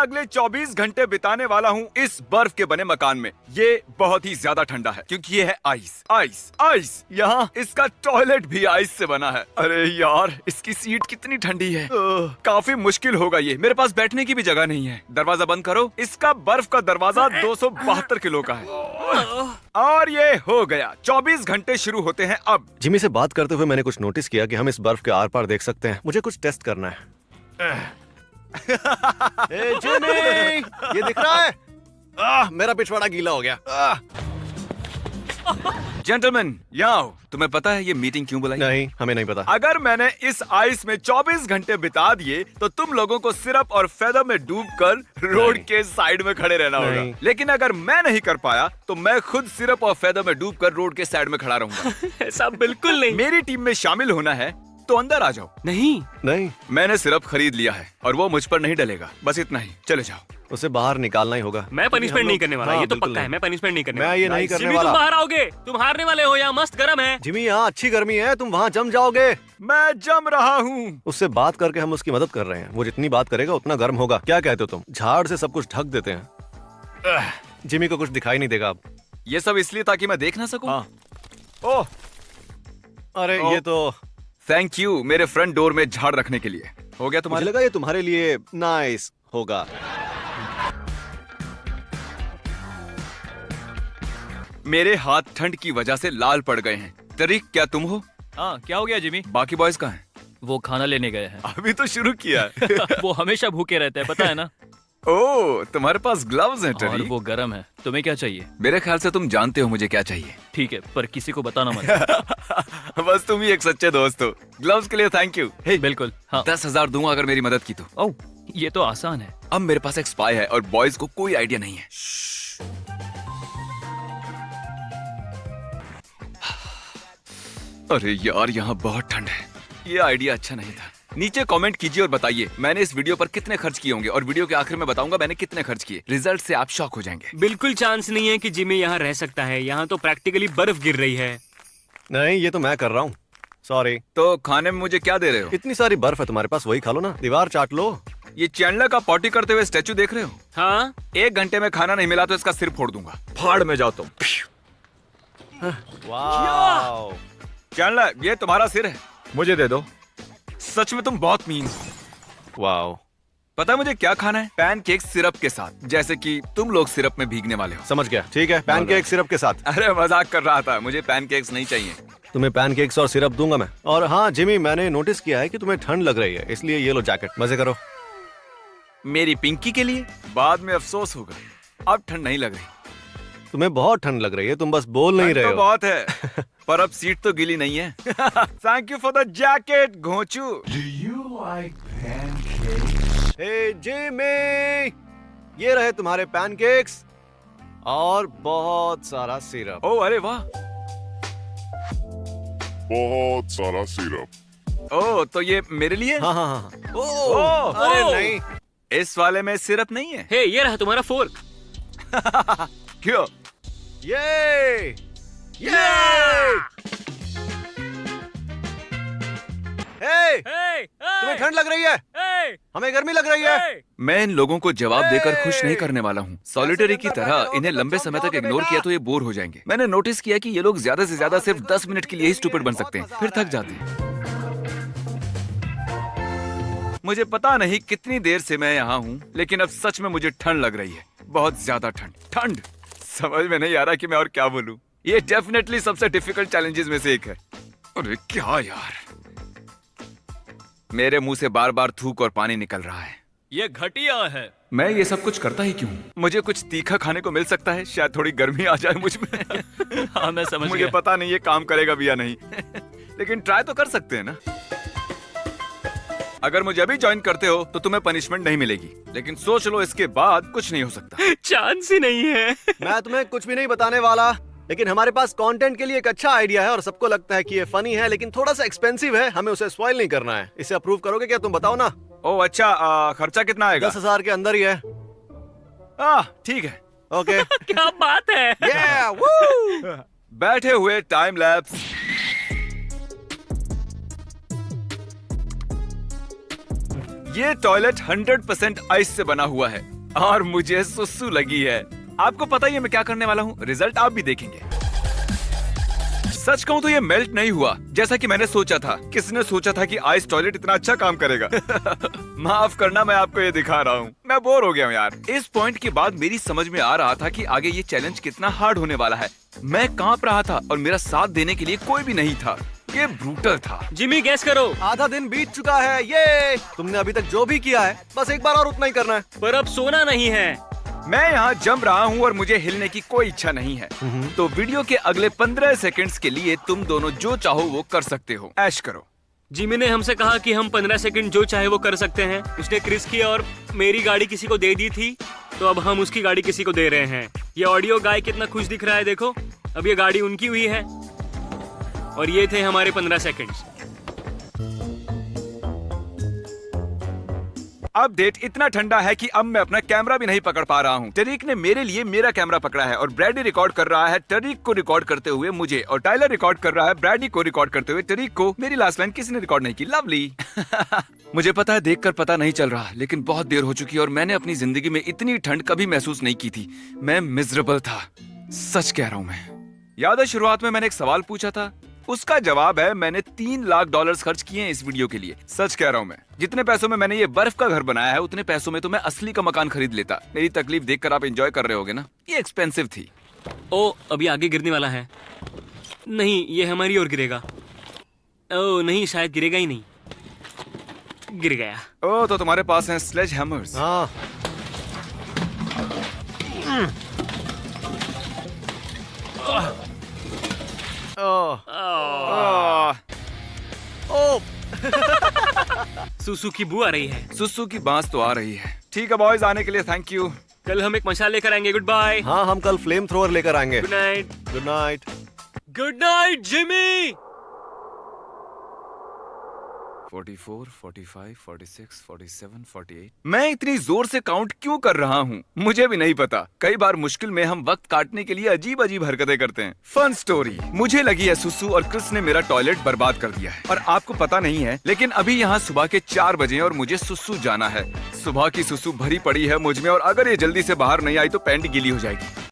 अगले 24 घंटे बिताने वाला हूँ इस बर्फ के बने मकान में। ये बहुत ही ज्यादा ठंडा है क्योंकि ये है आइस आइस आइस। यहाँ इसका टॉयलेट भी आइस से बना है। अरे यार, इसकी सीट कितनी ठंडी है। काफी मुश्किल होगा ये। मेरे पास बैठने की भी जगह नहीं है। दरवाजा बंद करो। इसका बर्फ का दरवाजा 272 किलो का है। और ये हो गया। 24 घंटे शुरू होते हैं अब। जिमी से बात करते हुए मैंने कुछ नोटिस किया कि हम इस बर्फ के आर पार देख सकते हैं। मुझे कुछ टेस्ट करना है। ए, जिमी, ये दिख रहा है? मेरा पिछवाड़ा गीला हो गया। जेंटलमैन, यहाँ आओ। तुम्हें पता है ये मीटिंग क्यों बुलाई? नहीं, हमें नहीं पता। अगर मैंने इस आइस में 24 घंटे बिता दिए तो तुम लोगों को सिरप और फेदर में डूबकर रोड के साइड में खड़े रहना होगा। लेकिन अगर मैं नहीं कर पाया तो मैं खुद सिरप और फेदर में डूबकर रोड के साइड में खड़ा रहूंगा। ऐसा बिल्कुल नहीं। मेरी टीम में शामिल होना है तो अंदर आ जाओ। नहीं, मैंने सिरप खरीद लिया है और वो मुझ पर नहीं डलेगा। बस इतना ही। चले जाओ। उसे बाहर निकालना ही होगा। मैं पनिशमेंट नहीं करने वाला। ये तो पक्का है, मैं पनिशमेंट नहीं करने वाला। मैं ये नहीं करने जिमी, वाला। तुम बाहर आओगे। तुम हारने वाले हो। यहाँ मस्त गर्म है। जिमी, यहाँ अच्छी गर्मी है, तुम वहाँ जम जाओगे। मैं जम रहा हूँ। उससे बात करके हम उसकी मदद कर रहे हैं। वो जितनी बात करेगा उतना गर्म होगा। क्या कहते हो तुम? झाड़ से सब कुछ ढक देते हैं। जिमी को कुछ दिखाई नहीं देगा अब। ये सब इसलिए ताकि मैं देख ना सकूं। हाँ। ओह, अरे ये तो थैंक यू मेरे फ्रंट डोर में झाड़ रखने के लिए। हो गया मुझे तुम्हारा? लगा ये तुम्हारे लिए नाइस होगा। मेरे हाथ ठंड की वजह से लाल पड़ गए हैं। तरीक, क्या तुम हो? हाँ, क्या हो गया जिमी? बाकी बॉयज कहाँ हैं? वो खाना लेने गए हैं। अभी तो शुरू किया है। वो हमेशा भूखे रहते हैं, पता है ना? ओह, तुम्हारे पास ग्लव्स हैं और टरीक। वो गर्म है। तुम्हें क्या चाहिए? मेरे ख्याल से तुम जानते हो मुझे क्या चाहिए। ठीक है, पर किसी को बताना मत। बस तुम ही एक सच्चे दोस्त हो। ग्लव्स के लिए थैंक यू। बिल्कुल। हाँ। 10,000 दूंगा अगर मेरी मदद की तो। ओह, ये तो आसान है। अब मेरे पास एक स्पाई है और बॉयज को कोई आइडिया नहीं है। अरे यार, यहाँ बहुत ठंड है। ये आइडिया अच्छा नहीं था। नीचे कमेंट कीजिए और बताइए मैंने इस वीडियो पर कितने खर्च किए होंगे और वीडियो के आखिर में बताऊंगा मैंने कितने खर्च किए। रिजल्ट से आप शॉक हो जाएंगे। बिल्कुल चांस नहीं है कि जिमी यहाँ रह सकता है। यहाँ तो प्रैक्टिकली बर्फ गिर रही है। नहीं, ये तो मैं कर रहा हूँ। सॉरी। तो खाने में मुझे क्या दे रहे हो? इतनी सारी बर्फ है तुम्हारे पास, वही खा लो ना। दीवार चाट लो। ये चैंडलर का पॉटी करते हुए स्टैचू देख रहे हो? हाँ, 1 घंटे में खाना नहीं मिला तो इसका सिर फोड़ दूंगा। फाड़ में जाओ तुम। वाह, चैंडलर, ये तुम्हारा सिर है, मुझे दे दो। सच में तुम बहुत मीन हो। वाह। पता है मुझे क्या खाना है? पैनकेक सिरप के साथ, जैसे कि तुम लोग सिरप में भीगने वाले हो। समझ गया। ठीक है, पैनकेक सिरप के साथ। अरे मजाक कर रहा था। मुझे पैनकेक्स नहीं चाहिए। तुम्हें पैनकेक्स और सिरप दूंगा मैं। और हाँ जिमी, मैंने नोटिस किया है कि तुम्हें ठंड लग रही है, इसलिए ये लो जैकेट। मजे करो। मेरी पिंकी के लिए बाद में अफसोस होगा। अब ठंड नहीं लग रही। तुम्हें बहुत ठंड लग रही है, तुम बस बोल नहीं रहे तो हो। बहुत है पर अब सीट तो गीली नहीं है। Thank you for the jacket घोंचू। हे जिमी, ये रहे तुम्हारे पैनकेक्स और बहुत सारा सिरप। ओ अरे वाह। बहुत सारा सिरप। ओ, तो ये मेरे लिए? हाँ हाँ हाँ। ओ, अरे नहीं, इस वाले में सिरप नहीं है। हे, ये रहा तुम्हारा फोर्क। क्यों? ये हे, तुम्हें ठंड लग रही है, हमें गर्मी लग रही है। मैं इन लोगों को जवाब देकर खुश नहीं करने वाला हूँ। सॉलिटरी की तरह इन्हें लंबे समय तक इग्नोर किया तो ये बोर हो जाएंगे। मैंने नोटिस किया कि ये लोग ज्यादा से ज्यादा सिर्फ 10 मिनट के लिए ही स्टूपिड बन सकते हैं, फिर थक जाते हैं। मुझे पता नहीं कितनी देर से मैं यहाँ हूँ, लेकिन अब सच में मुझे ठंड लग रही है। बहुत ज्यादा ठंड। समझ में नहीं आ रहा कि मैं और क्या बोलूँ। ये डेफिनेटली सबसे डिफिकल्ट चैलेंजेस में से एक है। अरे क्या यार, मेरे मुंह से बार बार थूक और पानी निकल रहा है। ये घटिया है। मैं ये सब कुछ करता ही क्यों? मुझे कुछ तीखा खाने को मिल सकता है, शायद थोड़ी गर्मी आ जाए मुझ में। हाँ, मैं समझ मुझे गया। पता नहीं ये काम करेगा भी या नहीं। लेकिन ट्राई तो कर सकते हैं ना। अगर मुझे अभी ज्वाइन करते हो तो तुम्हें पनिशमेंट नहीं मिलेगी, लेकिन सोच लो इसके बाद कुछ नहीं हो सकता। चांस ही नहीं है। मैं तुम्हें कुछ भी नहीं बताने वाला, लेकिन हमारे पास कंटेंट के लिए एक अच्छा आइडिया है और सबको लगता है कि ये फनी है, लेकिन थोड़ा सा एक्सपेंसिव है। हमें उसे स्पॉइल नहीं करना है। इसे अप्रूव करोगे क्या? तुम बताओ ना। ओह अच्छा, खर्चा कितना आएगा? 10,000 के अंदर ही है। ठीक है। ओके। क्या बात है। Yeah, woo! बैठे हुए टाइम लैप्स। ये टॉयलेट 100% आइस से बना हुआ है और मुझे सुसु लगी है। आपको पता ही है मैं क्या करने वाला हूँ, रिजल्ट आप भी देखेंगे। सच कहूँ तो ये मेल्ट नहीं हुआ जैसा कि मैंने सोचा था। किसने सोचा था कि आइस टॉयलेट इतना अच्छा काम करेगा? माफ करना, मैं आपको ये दिखा रहा हूँ। मैं बोर हो गया हूँ यार। इस पॉइंट के बाद मेरी समझ में आ रहा था कि आगे ये चैलेंज कितना हार्ड होने वाला है। मैं कांप रहा था और मेरा साथ देने के लिए कोई भी नहीं था। ये ब्रूटल था। जिमी गैस करो। आधा दिन बीत चुका है। ये तुमने अभी तक जो भी किया है बस एक बार और उतना ही करना है। पर अब सोना नहीं है। मैं यहाँ जम रहा हूँ और मुझे हिलने की कोई इच्छा नहीं है। तो वीडियो के अगले 15 सेकंड्स के लिए तुम दोनों जो चाहो वो कर सकते हो। ऐश करो। जिमी ने हमसे कहा कि हम 15 सेकंड जो चाहे वो कर सकते हैं। उसने क्रिस की और मेरी गाड़ी किसी को दे दी थी, तो अब हम उसकी गाड़ी किसी को दे रहे हैं। ये ऑडियो गाय कितना खुश दिख रहा है, देखो। अब ये गाड़ी उनकी हुई है और ये थे हमारे 15 सेकंड्स। अपडेट इतना ठंडा है कि अब मैं अपना कैमरा भी नहीं पकड़ पा रहा हूँ। टरीक ने मेरे लिए मेरा कैमरा पकड़ा है और ब्रैडी रिकॉर्ड कर रहा है टरीक को रिकॉर्ड करते हुए मुझे, और टाइलर रिकॉर्ड कर रहा है ब्रैडी को रिकॉर्ड करते हुए टरीक को। मेरी लास्ट लाइन किसी ने रिकॉर्ड नहीं की। लवली। मुझे पता है देखकर पता नहीं चल रहा, लेकिन बहुत देर हो चुकी है और मैंने अपनी जिंदगी में इतनी ठंड कभी महसूस नहीं की थी। मैं मिजरेबल था, सच कह रहा हूँ मैं। याद है शुरुआत में मैंने एक सवाल पूछा था, उसका जवाब है मैंने $3 लाख खर्च किए हैं इस वीडियो के लिए। सच कह रहा हूँ मैं। जितने पैसों में मैंने ये बर्फ का घर बनाया है उतने पैसों में तो मैं असली का मकान खरीद लेता। मेरी तकलीफ देखकर आप एंजॉय कर रहे होगे ना। ये एक्सपेंसिव थी। ओ, अभी आगे गिरने वाला है। नहीं, ये हमारी ओर गिरेगा। ओ नहीं, शायद गिरेगा ही नहीं। गिर गया। ओ, तो तुम्हारे पास हैं स्लेज हैमर्स। हाँ। सुसु की बू आ रही है। सुसु की बांस तो आ रही है। ठीक है बॉयज, आने के लिए थैंक यू। कल हम एक मशाल लेकर आएंगे। Good bye. हाँ, हम कल फ्लेम थ्रोअर लेकर आएंगे। Good night. Good night. Good night Jimmy. 44, 45, 46, 47, 48। मैं इतनी जोर से काउंट क्यों कर रहा हूँ मुझे भी नहीं पता। कई बार मुश्किल में हम वक्त काटने के लिए अजीब अजीब हरकतें करते हैं। फन स्टोरी मुझे लगी है सुसु और क्रिस ने मेरा टॉयलेट बर्बाद कर दिया है। और आपको पता नहीं है, लेकिन अभी यहाँ सुबह के 4 बजे और मुझे सुसु जाना है। सुबह की सुसु भरी पड़ी है मुझ में और अगर ये जल्दी से बाहर नहीं आई तो पैंट गीली हो जाएगी।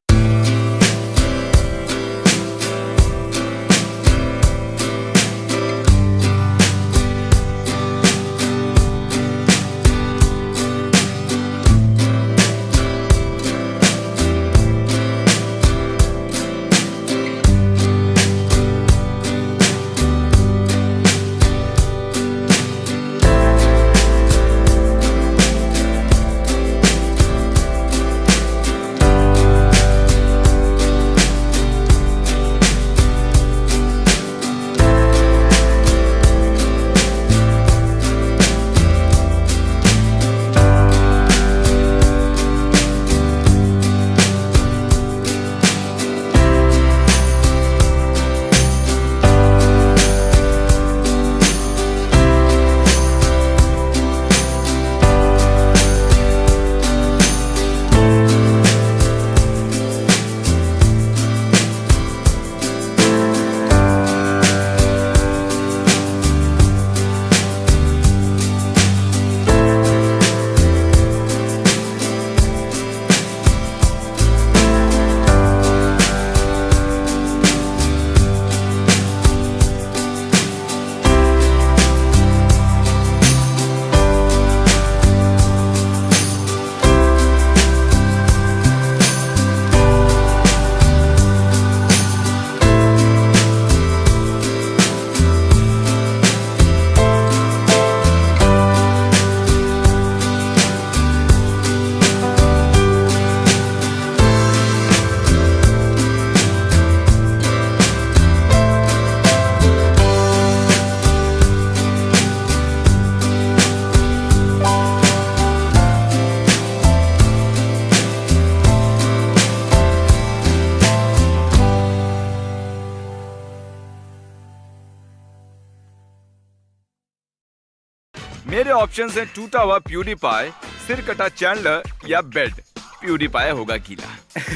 मेरे ऑप्शंस हैं टूटा हुआ प्यूडीपाई, सिर कटा चैंडलर या बेड। प्यूरीफाई होगा गीला।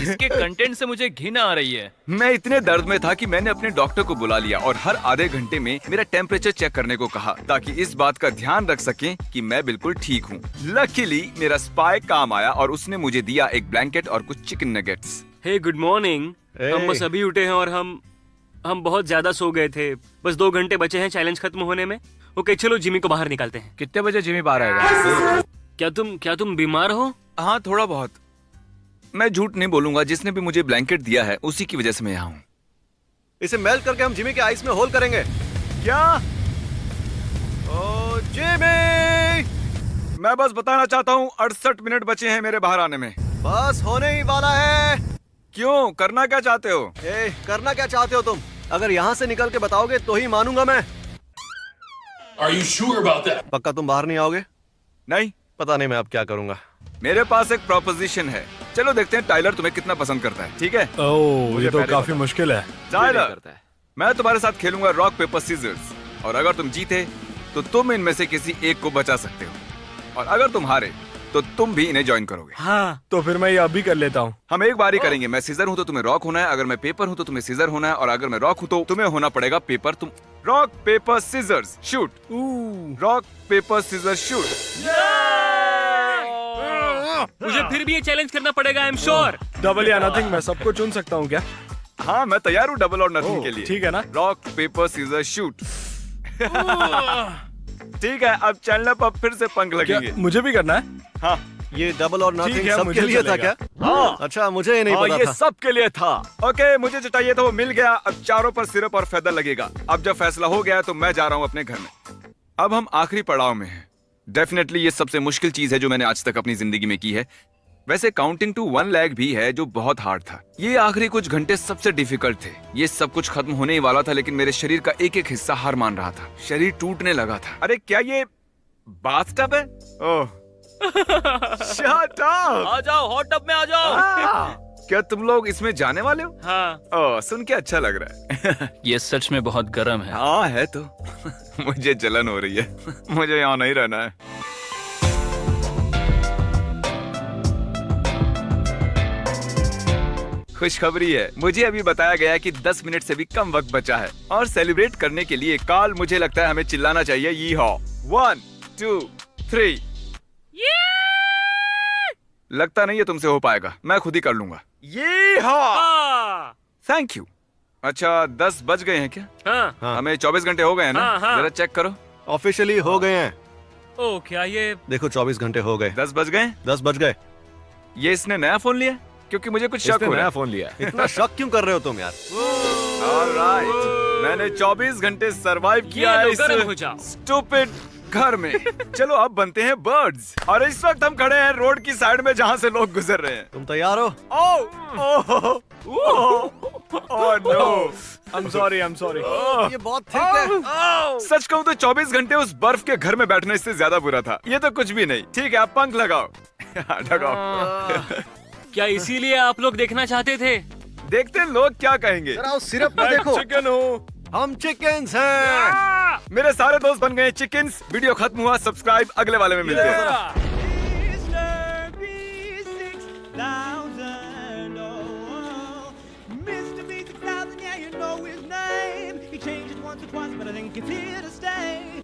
इसके कंटेंट से मुझे घिन आ रही है। मैं इतने दर्द में था कि मैंने अपने डॉक्टर को बुला लिया और हर आधे घंटे में मेरा टेम्परेचर चेक करने को कहा ताकि इस बात का ध्यान रख सकें कि मैं बिल्कुल ठीक हूँ। लकीली मेरा स्पाई काम आया और उसने मुझे दिया एक ब्लैंकेट और कुछ चिकन नगेट्स। हे गुड मॉर्निंग। हम बस अभी उठे हैं और हम बहुत ज्यादा सो गए थे। बस 2 घंटे बचे हैं चैलेंज खत्म होने में। ओके चलो जिमी को बाहर निकालते हैं। कितने बजे जिमी बाहर आएगा? क्या तुम बीमार हो? हाँ थोड़ा बहुत। मैं झूठ नहीं बोलूंगा, जिसने भी मुझे ब्लैंकेट दिया है उसी की वजह से मैं यहाँ हूँ। इसे मेल्ट करके हम जिमी के आइस में होल करेंगे। क्या? ओ जिमी! मैं बस बताना चाहता हूँ 68 मिनट बचे हैं मेरे बाहर आने में। बस होने ही वाला है। क्यों? करना क्या चाहते हो? करना क्या चाहते हो तुम? अगर यहाँ से निकल के बताओगे तो ही मानूंगा मैं। Are you sure about that? पक्का तुम बाहर नहीं आओगे? नहीं, पता नहीं मैं अब क्या करूंगा। मेरे पास एक प्रोपोजिशन है। चलो देखते हैं टाइलर तुम्हें कितना पसंद करता है। ठीक है? ओह, ये तो पहले काफी पता। मुश्किल है। टाइलर, मैं तुम्हारे साथ खेलूंगा रॉक पेपर सीजर्स और अगर तुम जीते तो तुम इनमें से किसी एक को बचा सकते हो और अगर तुम हारे तो तुम भी इन्हें ज्वाइन करोगे। हाँ। तो फिर मैं ये अभी कर लेता हूँ। हम एक बार ही करेंगे। मैं सीजर हूँ तो तुम्हें रॉक होना है, अगर मैं पेपर हूँ तो तुम्हें सीजर होना है और अगर मैं रॉक हूँ तो तुम्हें होना पड़ेगा पेपर। तुम rock paper scissors shoot. Rock paper scissor shoot. मुझे फिर भी ये चैलेंज करना पड़ेगा। I am sure. डबल या नथिंग, मैं सबको चुन सकता हूँ क्या? हाँ मैं तैयार हूँ डबल और नथिंग ओह, के लिए। ठीक है ना? Rock paper scissor shoot. ठीक है, अब चैनल पर फिर से पंख क्या लगेंगे। मुझे भी करना है? हाँ ये डबल और ठीक नथिंग है, सबके मुझे लिए था चलेगा। क्या? हाँ। अच्छा मुझे ये नहीं हाँ, पता ये था। सबके लिए था। ओके, मुझे जो चाहिए था वो मिल गया। अब चारों पर सिरप और फेदर लगेगा। अब जब फैसला हो गया तो मैं जा रहा हूँ अपने घर में। अब हम आखिरी पड़ाव में हैं। डेफिनेटली ये सबसे मुश्किल चीज है जो मैंने आज तक अपनी जिंदगी में की है। वैसे काउंटिंग टू 1 लाख भी है जो बहुत हार्ड था। ये आखिरी कुछ घंटे सबसे डिफिकल्ट थे। ये सब कुछ खत्म होने ही वाला था लेकिन मेरे शरीर का एक एक हिस्सा हार मान रहा था। शरीर टूटने लगा था। अरे क्या ये बाथटब है? ओह शट अप! आ जाओ, हॉट टब में आ जाओ। क्या तुम लोग इसमें जाने वाले हो? हाँ। ओह सुन के अच्छा लग रहा है। ये सच में बहुत गर्म है। हाँ है तो। मुझे जलन हो रही है। मुझे यहाँ नहीं रहना है। खुशखबरी है, मुझे अभी बताया गया कि 10 मिनट से भी कम वक्त बचा है और सेलिब्रेट करने के लिए काल मुझे लगता है हमें चिल्लाना चाहिए यी हॉ। 1 2 3। लगता नहीं है तुमसे हो पाएगा, मैं खुद ही कर लूंगा। ये हाँ। Thank you. अच्छा 10 बज गए हैं क्या? हाँ। हाँ। हमें 24 घंटे हो गए हैं ना? हाँ, हाँ। जरा चेक करो। ऑफिशियली हो गए हैं। ओ क्या ये? देखो 24 घंटे हो गए। 10 बज गए। 10 बज गए। ये इसने नया फोन लिया? क्योंकि मुझे कुछ शक इसने हो रहा नया है। फोन लिया। इतना शक क्यों कर रहे हो तुम यार? ऑलराइट, मैंने 24 घंटे सरवाइव किया है लो, गर्म हो जाओ। इस स्टूपिड घर में। चलो अब बनते हैं बर्ड्स और इस वक्त हम खड़े हैं रोड की साइड में जहाँ से लोग गुजर रहे हैं। तुम तैयार हो? Oh no, I'm sorry. ये बहुत थिक है। सच कहूँ तो 24 घंटे उस बर्फ के घर में बैठना इससे ज्यादा बुरा था। ये तो कुछ भी नहीं। ठीक है, आप पंख लगाओ। लगाओ। क्या इसीलिए आप लोग देखना चाहते थे? देखते हैं लोग क्या कहेंगे। जरा उस सिरप को देखो। चिकन हूँ। हम चिकन्स हैं। मेरे सारे दोस्त बन गए चिकन्स। वीडियो खत्म हुआ, सब्सक्राइब, अगले वाले में मिलते हैं। Mr. B6000, oh, Mr. B6000, yeah, you know his name. He changed it once or twice, but I think it's here to stay.